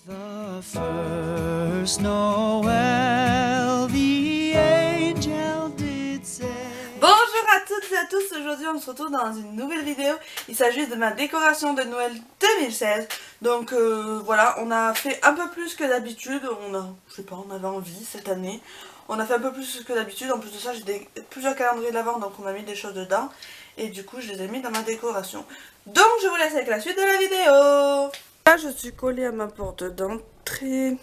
The first Noel, the angel did say. Bonjour à toutes et à tous, aujourd'hui on se retrouve dans une nouvelle vidéo. Il s'agit de ma décoration de Noël 2016. Donc voilà, on a fait un peu plus que d'habitude. On avait envie cette année. On a fait un peu plus que d'habitude. En plus de ça, j'ai plusieurs calendriers de l'Avent, donc on a mis des choses dedans. Et du coup, je les ai mis dans ma décoration. Donc je vous laisse avec la suite de la vidéo. Là, je suis collée à ma porte d'entrée.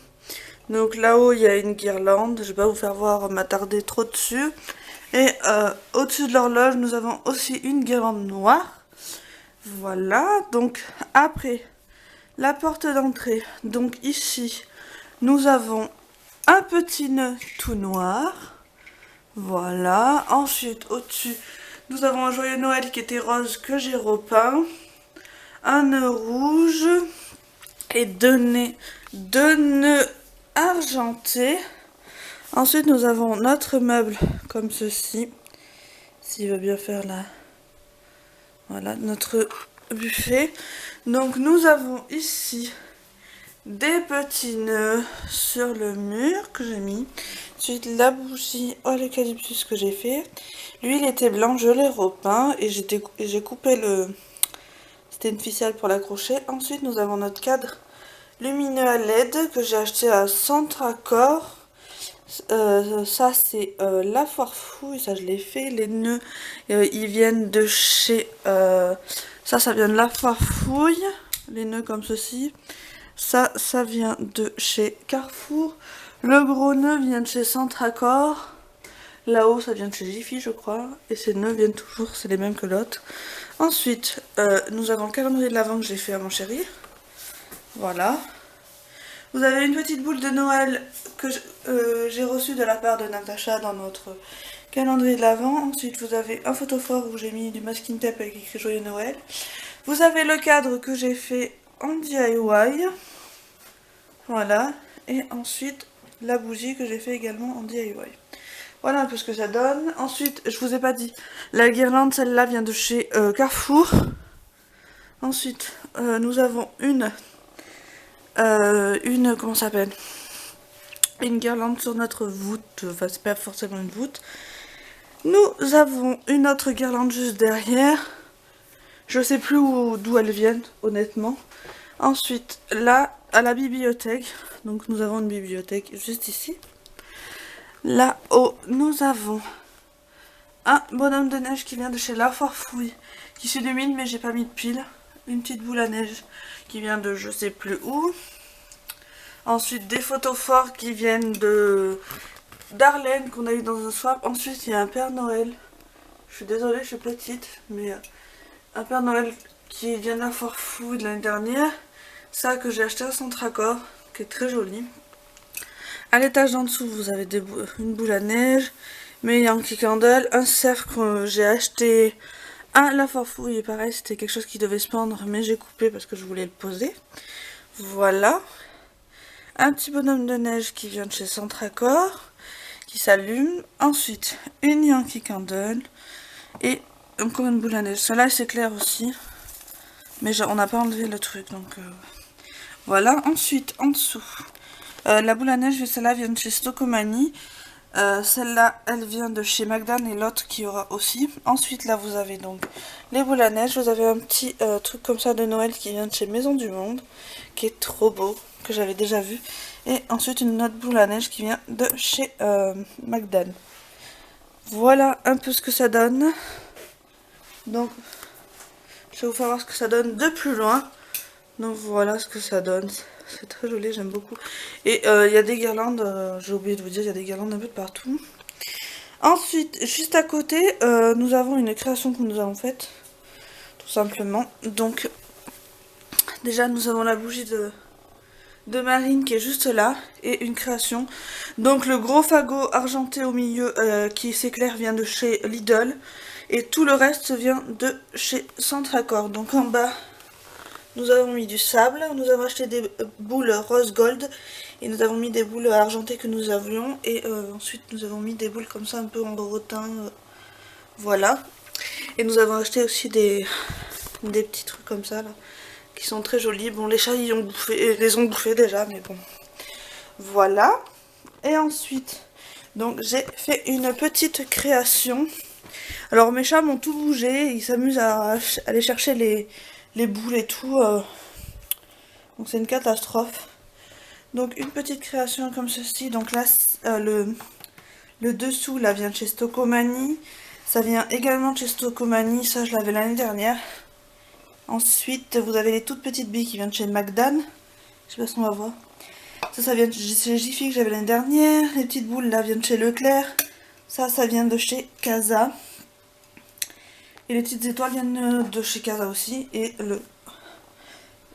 Donc là-haut, il y a une guirlande. Je vais pas vous faire voir m'attarder trop dessus. Et au-dessus de l'horloge, nous avons aussi une guirlande noire. Voilà, donc après la porte d'entrée, donc ici, nous avons un petit nœud tout noir. Voilà, ensuite au-dessus, nous avons un joyeux Noël qui était rose que j'ai repeint. Un nœud rouge et deux nœuds argentés. Ensuite, nous avons notre meuble comme ceci. S'il veut bien faire là. Voilà, notre buffet. Donc, nous avons ici des petits nœuds sur le mur que j'ai mis. Ensuite, la bougie à l'eucalyptus que j'ai fait. Lui, il était blanc, je l'ai repeint et j'ai coupé le... C'était une ficelle pour l'accrocher. Ensuite, nous avons notre cadre lumineux à LED que j'ai acheté à Centracor. Ça c'est la foire fouille, ça je l'ai fait. Les nœuds ils viennent de chez ça vient de la foire fouille, les nœuds comme ceci. Ça vient de chez Carrefour. Le gros nœud vient de chez Centracor. Là-haut ça vient de chez Jiffy je crois. Et ces nœuds viennent toujours, c'est les mêmes que l'autre. Ensuite nous avons le calendrier de l'Avent que j'ai fait à mon chéri. Voilà. Vous avez une petite boule de Noël que j'ai reçue de la part de Natacha dans notre calendrier de l'Avent. Ensuite, vous avez un photophore où j'ai mis du masking tape avec écrit Joyeux Noël. Vous avez le cadre que j'ai fait en DIY. Voilà. Et ensuite, la bougie que j'ai fait également en DIY. Voilà un peu ce que ça donne. Ensuite, je vous ai pas dit, la guirlande, celle-là vient de chez Carrefour. Ensuite, nous avons comment ça s'appelle, une guirlande sur notre voûte, enfin c'est pas forcément une voûte. Nous avons une autre guirlande juste derrière, je sais plus d'où elles viennent honnêtement. Ensuite là à la bibliothèque, donc nous avons une bibliothèque juste ici. Là-haut nous avons un bonhomme de neige qui vient de chez La Foire Fouille, qui s'illumine mais j'ai pas mis de pile. Une petite boule à neige qui vient de je sais plus où. Ensuite des photophores qui viennent d'Arlène qu'on a eu dans un swap. Ensuite il y a un Père Noël. Je suis désolée, je suis petite, mais un Père Noël qui vient de La Foire Fouille de l'année dernière. Ça que j'ai acheté à Centracor, qui est très joli. À l'étage en dessous vous avez une boule à neige, mais Yankee Candle, un cerf que j'ai acheté à La Foire Fouille, et pareil c'était quelque chose qui devait se pendre mais j'ai coupé parce que je voulais le poser. Voilà. Un petit bonhomme de neige qui vient de chez Centracor, qui s'allume. Ensuite une Yankee Candle et encore une boule à neige. Celle-là c'est clair aussi, mais on n'a pas enlevé le truc donc voilà. Ensuite en dessous la boule à neige, celle-là vient de chez Stockomanie. Celle-là, elle vient de chez Magdan et l'autre qui aura aussi. Ensuite, là, vous avez donc les boules à neige. Vous avez un petit truc comme ça de Noël qui vient de chez Maison du Monde, qui est trop beau, que j'avais déjà vu. Et ensuite, une autre boule à neige qui vient de chez Magdan. Voilà un peu ce que ça donne. Donc, je vais vous faire voir ce que ça donne de plus loin. Donc, voilà ce que ça donne. C'est très joli, j'aime beaucoup. Et il y a des guirlandes, j'ai oublié de vous dire, il y a des guirlandes un peu de partout. Ensuite, juste à côté, nous avons une création que nous avons faite, tout simplement. Donc, déjà, nous avons la bougie de Marine qui est juste là, et une création. Donc, le gros fagot argenté au milieu qui s'éclaire vient de chez Lidl, et tout le reste vient de chez Centracor. Donc, en bas, nous avons mis du sable, nous avons acheté des boules rose gold et nous avons mis des boules argentées que nous avions et ensuite nous avons mis des boules comme ça un peu en rotin, voilà. Et nous avons acheté aussi des petits trucs comme ça là, qui sont très jolies. Bon, les chats ils les ont bouffés déjà, mais bon. Voilà. Et ensuite, donc j'ai fait une petite création. Alors mes chats m'ont tout bougé, ils s'amusent à aller chercher les boules et tout. Donc c'est une catastrophe. Donc une petite création comme ceci. Donc là, le dessous là vient de chez Stocomanie. Ça vient également de chez Stocomanie. Ça je l'avais l'année dernière. Ensuite vous avez les toutes petites billes qui viennent de chez Magdan. Je sais pas si on va voir. Ça vient de chez Jiffy que j'avais l'année dernière. Les petites boules là viennent de chez Leclerc. Ça vient de chez Casa. Et les petites étoiles viennent de chez Casa aussi. Et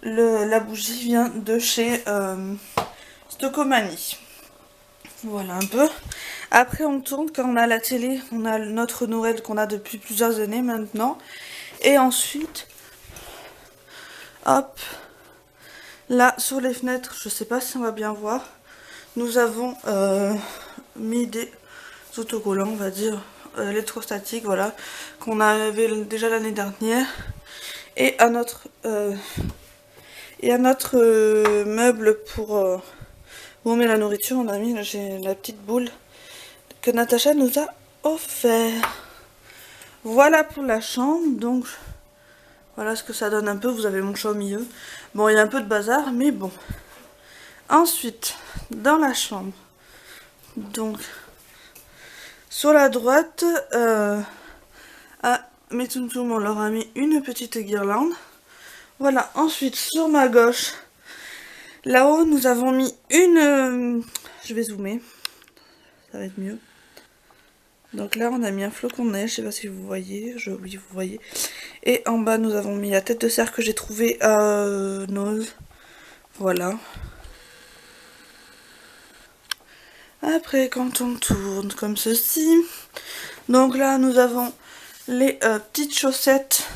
la bougie vient de chez Stocomanie. Voilà un peu. Après on tourne quand on a la télé. On a notre Noël qu'on a depuis plusieurs années maintenant. Et ensuite, hop, là sur les fenêtres, je sais pas si on va bien voir. Nous avons mis des autocollants, on va dire, électrostatiques, voilà, qu'on avait déjà l'année dernière. Et à notre meuble pour où on met la nourriture, on a mis la petite boule que Natacha nous a offert. Voilà pour la chambre. Donc voilà ce que ça donne un peu. Vous avez mon chat au milieu. Bon, il y a un peu de bazar, mais bon. Ensuite, dans la chambre, donc sur la droite, à mes toum-toum, on leur a mis une petite guirlande. Voilà. Ensuite, sur ma gauche, là-haut, nous avons mis une... je vais zoomer, ça va être mieux. Donc là, on a mis un flocon de neige, je sais pas si vous voyez, oui, vous voyez. Et en bas, nous avons mis la tête de cerf que j'ai trouvée à Nose. Voilà. Après, quand on tourne comme ceci, donc là, nous avons les petites chaussettes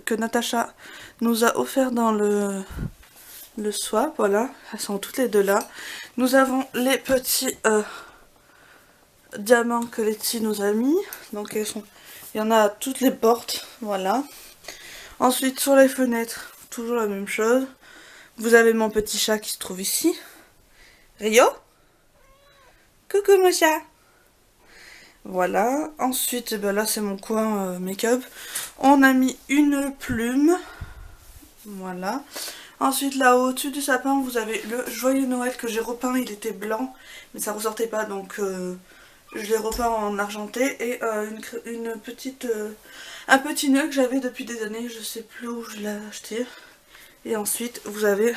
que Natacha nous a offert dans le swap, voilà. Elles sont toutes les deux là. Nous avons les petits diamants que Letty nous a mis. Donc elles sont, il y en a à toutes les portes, voilà. Ensuite sur les fenêtres, toujours la même chose. Vous avez mon petit chat qui se trouve ici. Rio, coucou mon chat. Voilà. Ensuite, ben là c'est mon coin make-up. On a mis une plume. Voilà. Ensuite là au-dessus du sapin, vous avez le joyeux Noël que j'ai repeint. Il était blanc, mais ça ressortait pas, donc je l'ai repeint en argenté. Et un petit nœud que j'avais depuis des années, je sais plus où je l'ai acheté. Et ensuite vous avez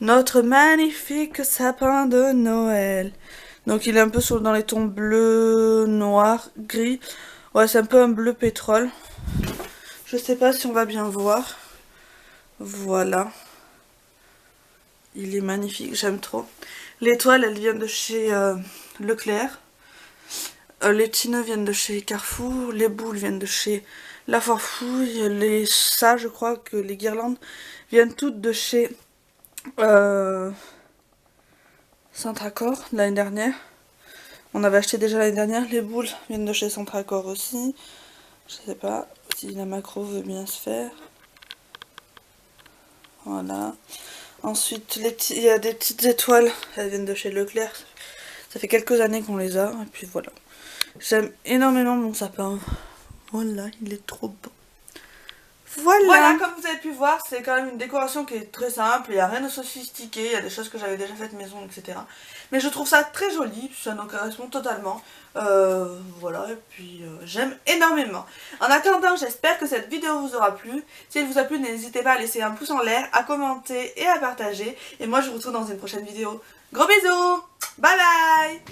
notre magnifique sapin de Noël. Donc il est un peu dans les tons bleu, noir, gris. Ouais, c'est un peu un bleu pétrole. Je sais pas si on va bien voir. Voilà. Il est magnifique, j'aime trop. L'étoile, elle vient de chez Leclerc. Les petits nœuds viennent de chez Carrefour. Les boules viennent de chez La Farfouille. Ça, je crois que les guirlandes viennent toutes de chez Centracor l'année dernière. On avait acheté déjà l'année dernière. Les boules viennent de chez Centracor aussi. Je sais pas si la macro veut bien se faire. Voilà. Ensuite, il y a des petites étoiles. Elles viennent de chez Leclerc. Ça fait quelques années qu'on les a. Et puis voilà. J'aime énormément mon sapin. Voilà, il est trop beau. Voilà, comme vous avez pu voir, c'est quand même une décoration qui est très simple, il n'y a rien de sophistiqué, il y a des choses que j'avais déjà faites maison, etc. Mais je trouve ça très joli, ça nous correspond totalement. Voilà, et puis j'aime énormément. En attendant, j'espère que cette vidéo vous aura plu. Si elle vous a plu, n'hésitez pas à laisser un pouce en l'air, à commenter et à partager. Et moi, je vous retrouve dans une prochaine vidéo. Gros bisous, bye bye.